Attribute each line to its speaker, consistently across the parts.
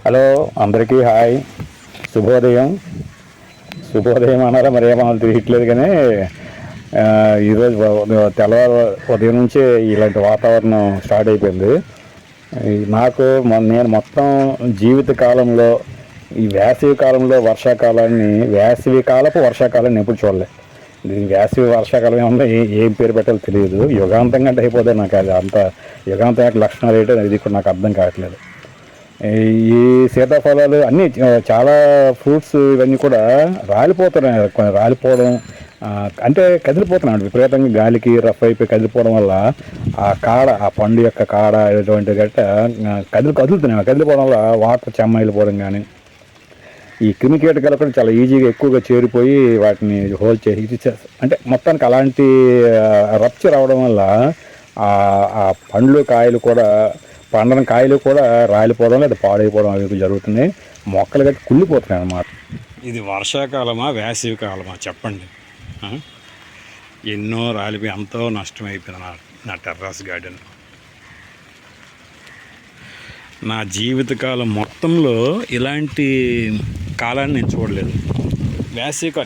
Speaker 1: Hello, అందరికీ hi. శుభోదయం. శుభోదయం అనాలా మరి ఏమన్నా తెలియట్లేదు కానీ ఈరోజు తెల్లవారు ఉదయం నుంచే ఇలాంటి వాతావరణం స్టార్ట్ అయిపోయింది. నాకు నేను మొత్తం జీవిత కాలంలో ఈ వేసవి కాలంలో వేసవి కాలపు వర్షాకాలాన్ని ఎప్పుడు చూడలేదు. ఇది వేసవి వర్షాకాలం ఏమన్నా ఏం పేరు పెట్టాలో తెలియదు. యుగాంతం కంటే అయిపోతే నాకు అది అంత యుగాంతం యొక్క లక్షణాలు ఏంటో ఇది కూడా నాకు అర్థం కావట్లేదు. ఈ సీతాఫలాలు అన్నీ చాలా ఫ్రూట్స్ ఇవన్నీ కూడా రాలిపోతున్నాయి. రాలిపోవడం అంటే కదిలిపోతున్నాడు విపరీతంగా, గాలికి రఫ్ అయిపోయి కదిలిపోవడం వల్ల ఆ పండు యొక్క కాడ ఇటువంటి గట్ట కదులుతున్నాయి. కదిలిపోవడం వల్ల వాటర్ చెమ్మ కానీ ఈ క్రిమికీటకాలు కూడా చాలా ఈజీగా ఎక్కువగా చేరిపోయి వాటిని హోల్డ్ చేసి అంటే మొత్తానికి అలాంటి రప్చర్ అవడం వల్ల ఆ పండ్లు పండిన కాయలు కూడా రాలిపోవడం లేదా పాడైపోవడం అవి జరుగుతున్నాయి. మొక్కలు గట్టి కుళ్ళిపోతున్నాయి అన్నమాట.
Speaker 2: ఇది వర్షాకాలమా వేసవి కాలమా చెప్పండి. ఎన్నో రాలిపోయి ఎంతో నష్టమైపోయింది నా టెర్రస్ గార్డెన్. నా జీవితకాలం మొత్తంలో ఇలాంటి కాలాన్ని నేను చూడలేదు.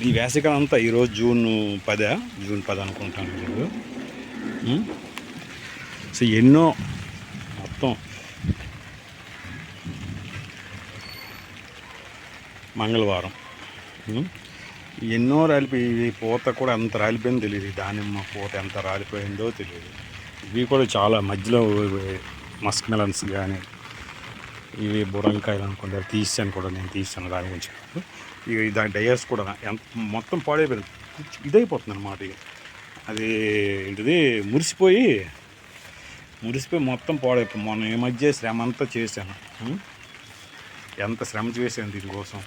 Speaker 2: ఈ వేసవికాలం అంతా ఈరోజు జూన్ 10 అనుకుంటాను ఈరోజు. సో ఎన్నో మొత్తం మంగళవారం ఎన్నో రాలిపోయి, పూత కూడా ఎంత రాలిపోయిందో తెలియదు. దానిమ్మ పూత ఎంత రాలిపోయిందో తెలియదు. ఇవి కూడా చాలా మధ్యలో మస్క్ మెలన్స్ కానీ ఇవి బురంకాయలు అనుకుంటే నేను తీసాను దాని గురించి. ఇక దాని డయర్స్ కూడా మొత్తం పాడైపోయింది, ఇదైపోతుంది అన్నమాట. ఇక అది ఏంటిది మురిసిపోయి మొత్తం పాడైపోయింది. మొన్న ఈ మధ్య శ్రమ అంతా చేశాను, ఎంత శ్రమ చేశాను దీనికోసం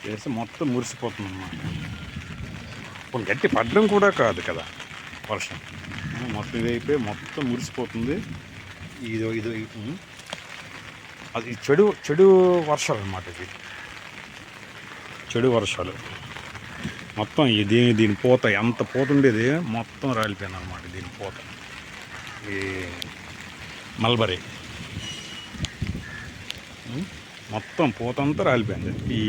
Speaker 2: చేస్తే మొత్తం మురిసిపోతుంది అన్నమాట. కొన్ని గట్టి పడడం కూడా కాదు కదా వర్షం, మొత్తం ఇదైపోయి మొత్తం మురిసిపోతుంది. ఇది అది చెడు వర్షాలు అన్నమాట. ఇది చెడు వర్షాలు మొత్తం దీని పూత ఎంత పూత ఉండేది మొత్తం రాలిపోయింది అన్నమాట. దీని పూత ఈ మల్బరీ మొత్తం పూత అంతా రాలిపోయింది. ఈ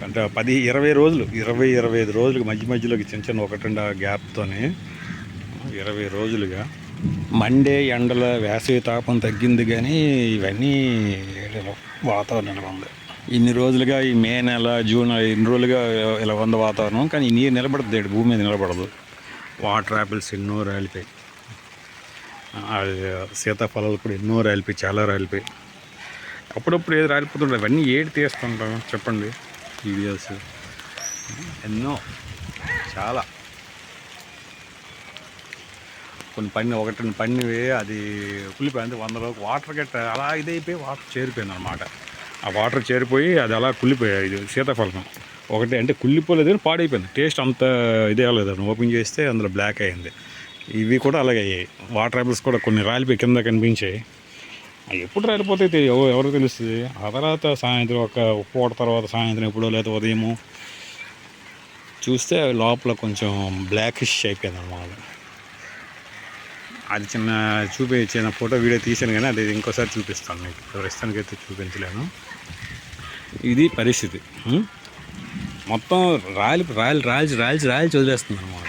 Speaker 2: అంటే 10-20 రోజులు 25 రోజులకి మధ్యలోకి చిన్న 1-2 గ్యాప్తోనే 20 రోజులుగా మండే ఎండల వేసవి తాపం తగ్గింది, కానీ ఇవన్నీ వాతావరణం ఉంది. ఇన్ని రోజులుగా ఈ మే నెల జూన్ ఇన్ని రోజులుగా ఇలా ఉంది వాతావరణం, కానీ ఈ నీరు నిలబడుతుంది, భూమి మీద నిలబడదు. వాటర్ యాపిల్స్ ఎన్నో రాలిపోయి, సీతాఫలాలు కూడా ఎన్నో రాలిపోయి, చాలా రాలిపోయి. అప్పుడప్పుడు ఏది రాలిపోతుంటాయి, అవన్నీ ఏడు తీస్తుంటాం చెప్పండి. వీడియోస్ ఎన్నో చాలా కొన్ని పండివి అది కుళ్ళిపోయింది. 100 వాటర్ గట్ట అలా ఇదైపోయి వాటర్ చేరిపోయింది అనమాట. ఆ వాటర్ చేరిపోయి అది అలా కుళ్ళిపోయాయి. ఇది సీతాఫలం ఒకటి అంటే కుళ్ళిపోలేదు కానీ పాడైపోయింది. టేస్ట్ అంత ఇదే లేదు, ఓపెన్ చేస్తే అందులో బ్లాక్ అయింది. ఇవి కూడా అలాగే అయ్యాయి. వాటర్ యాపిల్స్ కూడా కొన్ని రాలిపోయి కింద కనిపించాయి. ఎప్పుడు రాలిపోతే ఎవరికి తెలుస్తుంది. ఆ తర్వాత సాయంత్రం ఒక పూట తర్వాత సాయంత్రం ఎప్పుడో లేదా ఉదయము చూస్తే లోపల కొంచెం బ్లాకిష్ అయిపోయింది అన్నమాట. అది చిన్న ఫోటో వీడియో తీసాను, కానీ అది ఇంకోసారి చూపిస్తాను మీకు. ప్రస్తుతానికైతే చూపించలేను. ఇది పరిస్థితి. మొత్తం రాల్చి వదిలేస్తుంది అన్నమాట.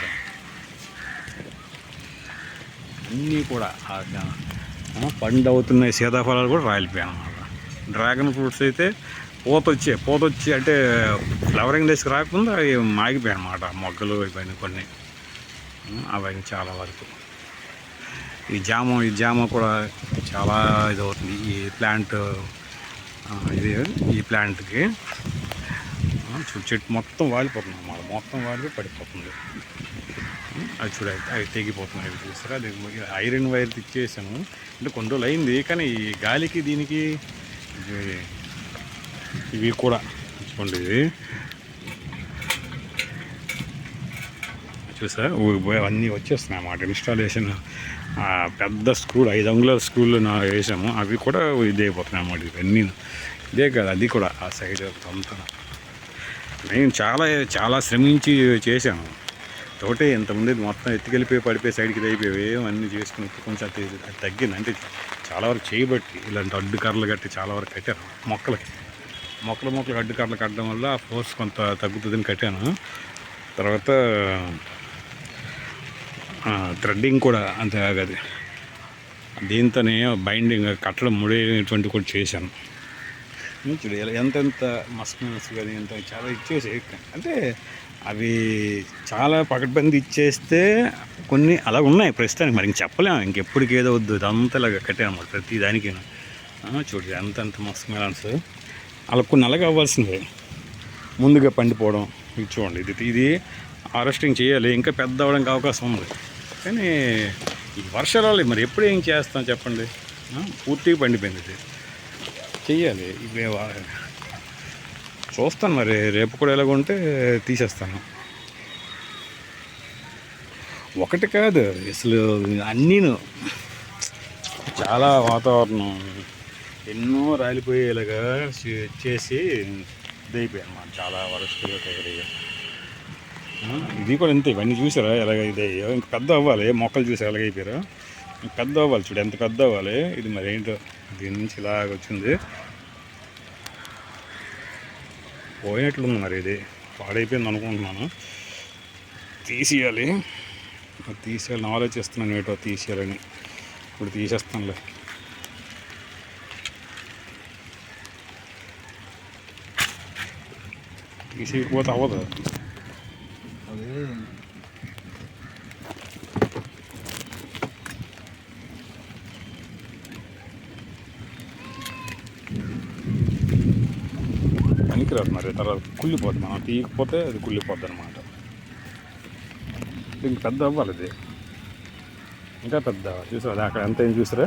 Speaker 2: అన్నీ కూడా పండు అవుతున్నాయి. సీతాఫలాలు కూడా రాలిపోయాయి అన్నమాట. డ్రాగన్ ఫ్రూట్స్ అయితే పూత వచ్చి అంటే ఫ్లవరింగ్ డేస్కి రాకుండా అవి మాగిపోయాయి అన్నమాట. మొగ్గలు అయిపోయినాయి కొన్ని, అవన్నీ చాలా వరకు. ఈ జామ కూడా చాలా ఇది అవుతుంది. ఈ ప్లాంట్కి చెట్టు మొత్తం వాలిపోతుంది అన్నమాట. మొత్తం వాలిపోయి పడిపోతుంది. అది చూడాలి, అవి తెగిపోతున్నాయి. అవి చూస్తారా, అది ఐరన్ వైర్ తెచ్చేసాను. అంటే కొన్ని రోజులు అయింది, కానీ ఈ గాలికి దీనికి ఇవి కూడా చూసుకోండి. ఇది చూసా అన్నీ వచ్చేస్తున్నాయి అన్నమాట. ఇన్స్టాలేషన్ పెద్ద స్క్రూలు 5 అంగుళాల స్క్రూలు వేసాము, అవి కూడా ఇదే అయిపోతున్నాయి అన్నమాట. ఇవన్నీ ఇదే కాదు, అది కూడా ఆ సైడ్ అంతా నేను చాలా శ్రమించి చేశాను. ఒకటే ఇంత ఉండేది మొత్తం ఎత్తుకెళ్ళిపోయి పడిపోయి సైడ్కి అయిపోయి అన్నీ చేసుకుని ఇప్పుడు కొంచెం అది తగ్గింది. అంటే చాలా వరకు చేయబట్టి ఇలాంటి అడ్డు కర్రలు కట్టి చాలా వరకు కట్టాను మొక్కలకి. మొక్కలు అడ్డు కర్రలు కట్టడం వల్ల ఆ ఫోర్స్ కొంత తగ్గుతుందని కట్టాను. తర్వాత థ్రెడ్డింగ్ కూడా అంతే ఆగది. దీంతోనే బైండింగ్ కట్టడం ముడేటువంటి కూడా చేశాను. చూడు ఎంతెంత మస్క్ కానీ ఎంత చాలా ఇచ్చేసి అంటే అవి చాలా పకడ్బందీ ఇచ్చేస్తే కొన్ని అలా ఉన్నాయి ప్రస్తుతానికి. మరి ఇంక చెప్పలేము, ఇంకెప్పటికి ఏదో వద్దు ఇదంతా ఇలాగ కట్టాను అన్నమాట ప్రతి దానికి. చూడు ఎంతెంత మస్క్ మెలాన్స్ అలా కొన్ని అలాగే అవ్వాల్సిందే, ముందుగా పండిపోవడం. ఇది చూడండి, ఇది హార్వెస్టింగ్ చేయాలి, ఇంకా పెద్ద అవ్వడానికి అవకాశం ఉంది. కానీ ఈ వర్షాలు మరి ఎప్పుడు ఏం చేస్తాం చెప్పండి. పూర్తిగా పండిపోయింది, ఇది చెయ్యాలి. ఇవే చూస్తాను మరి రేపు కూడా ఎలాగుంటే తీసేస్తాను. ఒకటి కాదు అసలు అన్నీను చాలా వాతావరణం ఎన్నో రాలిపోయేలాగా చేసి ఇదైపోయాయి అన్నమాట. చాలా వరస్ట్గా తయారయ్యాయి. ఇది కూడా అంతే. ఇవన్నీ చూసారా ఎలాగ ఇదయ్యో. ఇంక పెద్ద అవ్వాలి, మొక్కలు చూసి ఎలాగైపోయారో ఇంక పెద్ద అవ్వాలి. చూడు ఎంత పెద్ద అవ్వాలి. ఇది మరి ఏంటో దీని నుంచి ఇలాగ వచ్చింది, పోయినట్లుంది. మరి ఇది పాడైపోయింది అనుకుంటున్నాను. తీసేయాలి ఆలోచిస్తున్నాను ఏటో తీసేయాలని. ఇప్పుడు తీసేస్తానులే. తీసేయకపోతే అవ్వదు అది. పనికిరాదు మరి, తర్వాత కుళ్ళిపోద్ది. మనం తీయకపోతే అది కుళ్ళిపోద్ది అనమాట. ఇంక పెద్ద అవ్వాలి ఇది, ఇంకా పెద్ద. చూసారా అక్కడ ఎంత ఏం చూసారా,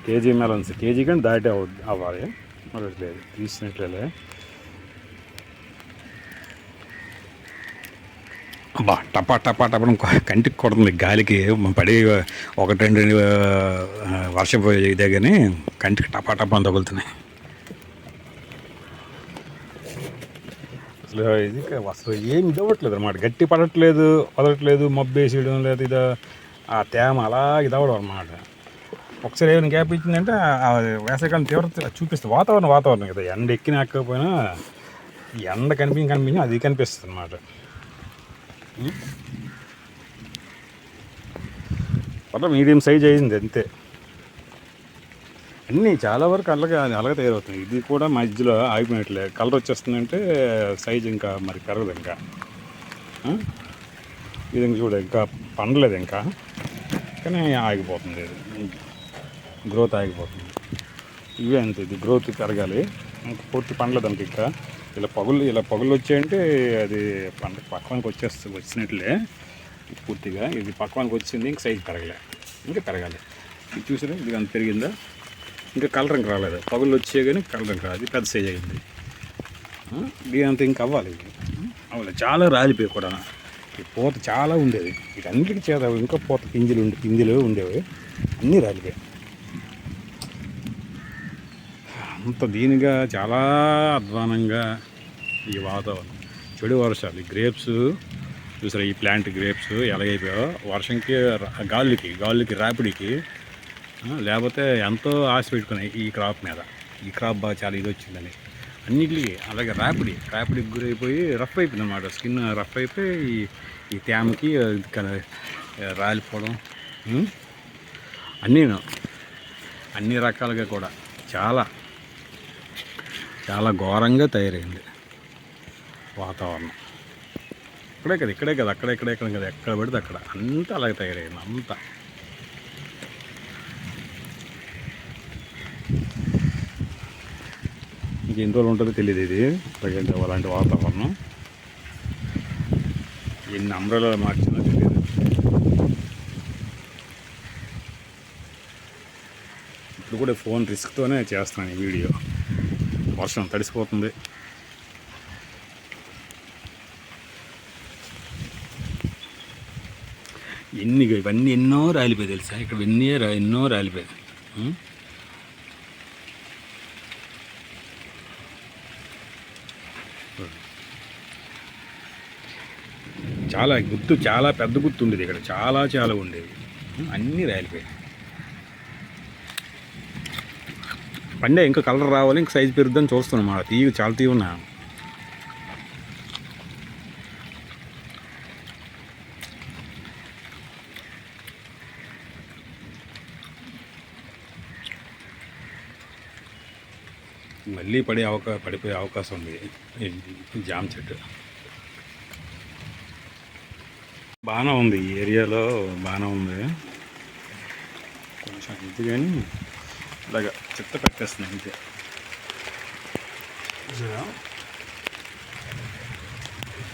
Speaker 2: కేజీ మెలన్స్, కేజీ కానీ దాటి అవ్వాలి. మరి లేదు తీసినట్లే. అబ్బా టపా కంటికి కొడుతుంది గాలికి పడి. ఒకటి రెండు వర్షం ఇదే కానీ కంటికి టపా అని తగులుతున్నాయి. అసలు ఏం ఇదవ్వట్లేదు అనమాట, గట్టి పడట్లేదు, వదలట్లేదు, మబ్బు వేసేయడం లేదు. ఇది ఆ తేమ అలా ఇదవ్వడం అనమాట. ఒకసారి ఏమైనా గ్యాప్ ఇచ్చిందంటే వేసవికాలం తీవ్రత చూపిస్తుంది. వాతావరణం కదా, ఎండ ఎక్కినాకపోయినా ఎండ కనిపించి అది కనిపిస్తుంది అనమాట. పర్లేదు మీడియం సైజ్ అయింది అంతే. అన్నీ చాలా వరకు అలాగే తయారవుతుంది. ఇది కూడా మధ్యలో ఆగిపోయినట్లే, కలర్ వచ్చేస్తుందంటే సైజ్ ఇంకా మరి పెరగదు. ఇంకా ఇది ఇంక చూడ ఇంకా పండలేదు ఇంకా, కానీ ఆగిపోతుంది. గ్రోత్ ఆగిపోతుంది. ఇవే అంతే, ఇది గ్రోత్ పెరగాలి. ఇంకా పూర్తి పండలేదు అంత. ఇంకా ఇలా పగులు వచ్చాయంటే అది పక్వానికి వచ్చినట్లే పూర్తిగా. ఇది పక్వానికి వచ్చింది, ఇంక సైజు ఇంకా పెరగాలి. ఇది చూసారా, ఇది అంత పెరిగిందా, ఇంకా కలర్ ఇంక రాలేదు. పగులు వచ్చే కానీ కలర్ ఇంక రాదు, పెద్ద సైజ్ అయింది. దీని అంత ఇంకా అవ్వాలి. అవ్వాలి, చాలా రాలిపోయి కూడా. ఈ పూత చాలా ఉండేది, వీటన్నిటికీ చేత ఇంకా పూత పింజలు ఉండేవి, అన్నీ రాలిపోయాయి. అంత దీనిగా చాలా అధ్వానంగా ఈ వాతావరణం. చెడు వర్షాలు, ఈ గ్రేప్స్ చూసారా, ఈ ప్లాంట్ గ్రేప్స్ ఎలాగైపోయాయో వర్షంకి, గాలికి రాపిడికి. లేకపోతే ఎంతో ఆశ పెట్టుకున్నాయి ఈ క్రాప్ మీద. ఈ క్రాప్ బాగా చాలా ఇది వచ్చిందని అన్నిటికీ. అలాగే రాపిడికి గురైపోయి రఫ్ అయిపోయింది అన్నమాట. స్కిన్ రఫ్ అయిపోయి ఈ తేమకి రాలిపోవడం అన్ని రకాలుగా కూడా చాలా చాలా ఘోరంగా తయారైంది వాతావరణం. ఇక్కడే కదా అక్కడెక్కడ కదా, ఎక్కడ పడితే అక్కడ అంతా అలాగే తయారైంది అంతా. ఇంకెన్ని రోజులు ఉంటుందో తెలియదు ఇది అలాంటి వాతావరణం. ఎన్ని అంబ్రెలా మార్చినా తెలియదు. ఇప్పుడు కూడా ఫోన్ రిస్క్తోనే చేస్తున్నాను ఈ వీడియో. వర్షం తడిసిపోతుంది. ఇవన్నీ ఎన్నో రాలిపోయి తెలుసా, ఇక్కడ ఎన్నో రాలిపోయాయి. చాలా గుత్తు, చాలా పెద్ద గుత్తు ఉండేది ఇక్కడ, చాలా చాలా ఉండేది. అన్నీ రాలిపోయాయి. పండే ఇంకా కలర్ రావాలి, ఇంకా సైజు పెరుగుద్దని చూస్తున్నాం. మా తీగ చాలా తీగ ఉన్నా. మళ్ళీ పడిపోయే అవకాశం ఉంది ఈ జామ చెట్టు. బాగానే ఉంది, ఈ ఏరియాలో బాగానే ఉంది. కొంచెం ఇది కానీ ఇలాగా చెత్త పెట్టేస్తున్నాయి అంతే.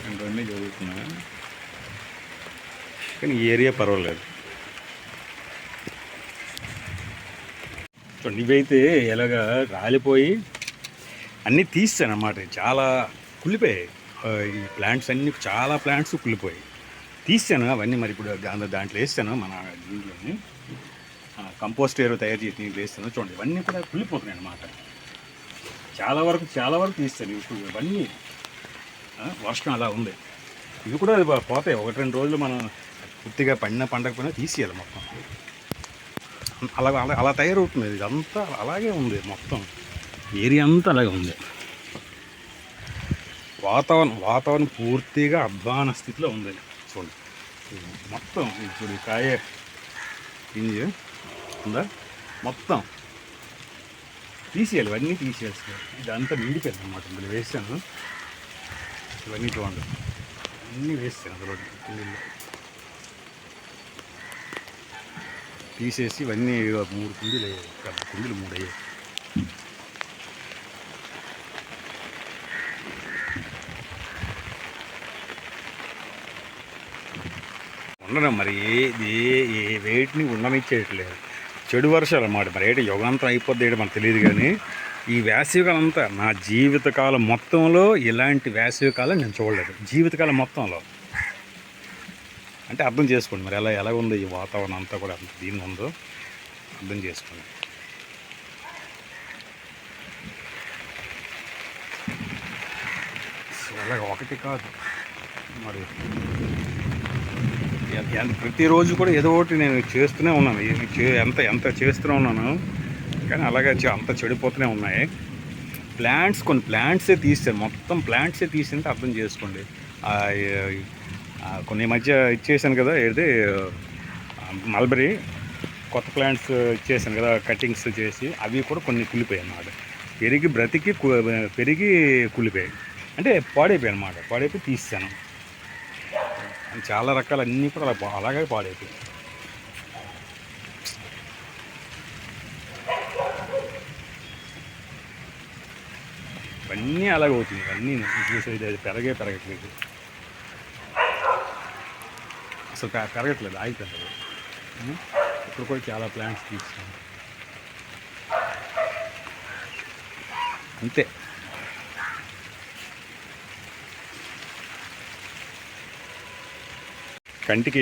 Speaker 2: ఇంకొన్ని జరుగుతున్నాయి కానీ ఈ ఏరియా పర్వాలేదు. చూడండి, ఇవైతే ఎలాగా రాలిపోయి అన్నీ తీస్తాను అన్నమాట. చాలా కుళ్ళిపోయాయి ఈ ప్లాంట్స్ అన్నీ, చాలా ప్లాంట్స్ కుళ్ళిపోయాయి. తీసాను అవన్నీ. మరి ఇప్పుడు దాంట్లో వేస్తాను, మన దీంట్లోని కంపోస్ట్ ఎరువు తయారు చేసి దీంట్లో వేస్తాను. చూడండి, ఇవన్నీ కూడా కుళ్ళిపోతున్నాయి అన్నమాట. చాలా వరకు తీస్తాను. ఇప్పుడు ఇవన్నీ వర్షం అలా ఉంది. ఇవి కూడా పోతాయి 1-2 రోజులు. మనం పూర్తిగా పండకపోయినా తీసేయాలి మొత్తం. అలా తయారవుతుంది. ఇదంతా అలాగే ఉంది, మొత్తం ఏరియా అంతా అలాగే ఉంది. వాతావరణం పూర్తిగా అధ్వాన స్థితిలో ఉంది. చూడండి మొత్తం. ఇప్పుడు ఈ కాయ పింజ ఉందా, మొత్తం తీసేయాలి. ఇవన్నీ తీసేయాల్సి, ఇదంతా నిండిపోయింది అన్నమాట. ఇందులో వేసాను ఇవన్నీ. చూడండి, అన్నీ వేస్తాను అందులో పిండిలో తీసేసి. ఇవన్నీ 3 కుండీలు అయ్యాయి, 3 అయ్యాయి. ఉండడం మరి ఏ వేటిని ఉండనిచ్చేయట్లేదు. చెడు వర్షాలు అన్నమాట. మరి ఏంటి యుగాంతం అయిపోద్ది ఏంటి మనకు తెలియదు. కానీ ఈ వేసవికాలం అంతా నా జీవితకాలం మొత్తంలో ఇలాంటి వేసవికాలం నేను చూడలేదు, జీవితకాలం మొత్తంలో. అంటే అర్థం చేసుకోండి మరి ఎలా ఉందో ఈ వాతావరణం అంతా కూడా, దీని ఉందో అర్థం చేసుకోండి. అలాగ ఒకటి కాదు మరి, ప్రతిరోజు కూడా ఏదో ఒకటి నేను చేస్తూనే ఉన్నాను. ఎంత చేస్తూనే ఉన్నాను. కానీ అలాగే అంత చెడిపోతూనే ఉన్నాయి. కొన్ని ప్లాంట్సే తీస్తాను, మొత్తం ప్లాంట్సే తీసింటే అర్థం చేసుకోండి. కొన్ని మధ్య ఇచ్చేసాను కదా, ఏది మల్బరీ కొత్త ప్లాంట్స్ ఇచ్చేసాను కదా, కటింగ్స్ చేసి. అవి కూడా కొన్ని కుళ్ళిపోయాయి అన్నమాట. పెరిగి కుళ్ళిపోయాయి, అంటే పాడైపోయాయి అన్నమాట. పాడైపోయి తీసాను. చాలా రకాలు అన్నీ కూడా అలాగే పాడైపోయాయి. ఇవన్నీ అలాగే అవుతుంది. ఇవన్నీ చూసేది అది పెరగట్లేదు, అసలు పెరగట్లేదు, ఆగిపోతుంది. ఇప్పుడు కూడా చాలా ప్లాంట్స్ తీస్తాను అంతే. కంటికి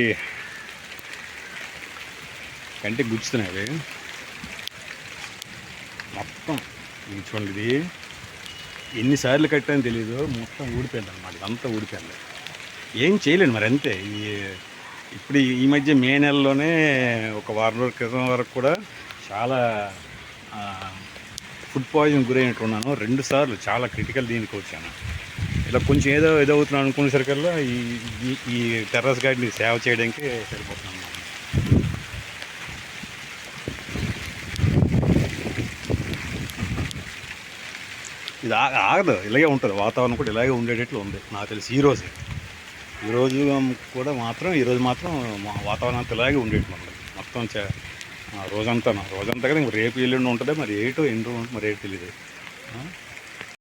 Speaker 2: గుచ్చుతున్నాయి మొత్తం. చూడండి, ఇది ఎన్నిసార్లు కట్టానో తెలీదు, మొత్తం ఊడిపోయింది అన్నమాట. ఇదంతా ఊడిపోయింది, ఏం చేయలేను మరి అంతే. ఇప్పుడు ఈ మధ్య మే నెలలోనే ఒక వారం రోజుల క్రితం వరకు కూడా చాలా ఫుడ్ పాయిజన్ గురైనట్టున్నాను. 2 సార్లు చాలా క్రిటికల్ దీనికి వచ్చాను. ఇలా కొంచెం ఏదో అవుతున్నాను అనుకునేసరికల్లా ఈ టెర్రస్ గార్డెన్ని సేవ చేయడానికి సరిపోతున్నాను. ఇది ఆగదు, ఇలాగే ఉంటుంది. వాతావరణం కూడా ఇలాగే ఉండేటట్లు ఉంది నాకు తెలిసి. ఈరోజు కూడా మాత్రం వాతావరణం అంతా ఇలాగే ఉండేట్లు ఉంది మొత్తం. రోజంతా కదా. రేపు ఎల్లుండి ఉంటుంది మరి, ఎన్ని రోజులు మరి తెలియదు.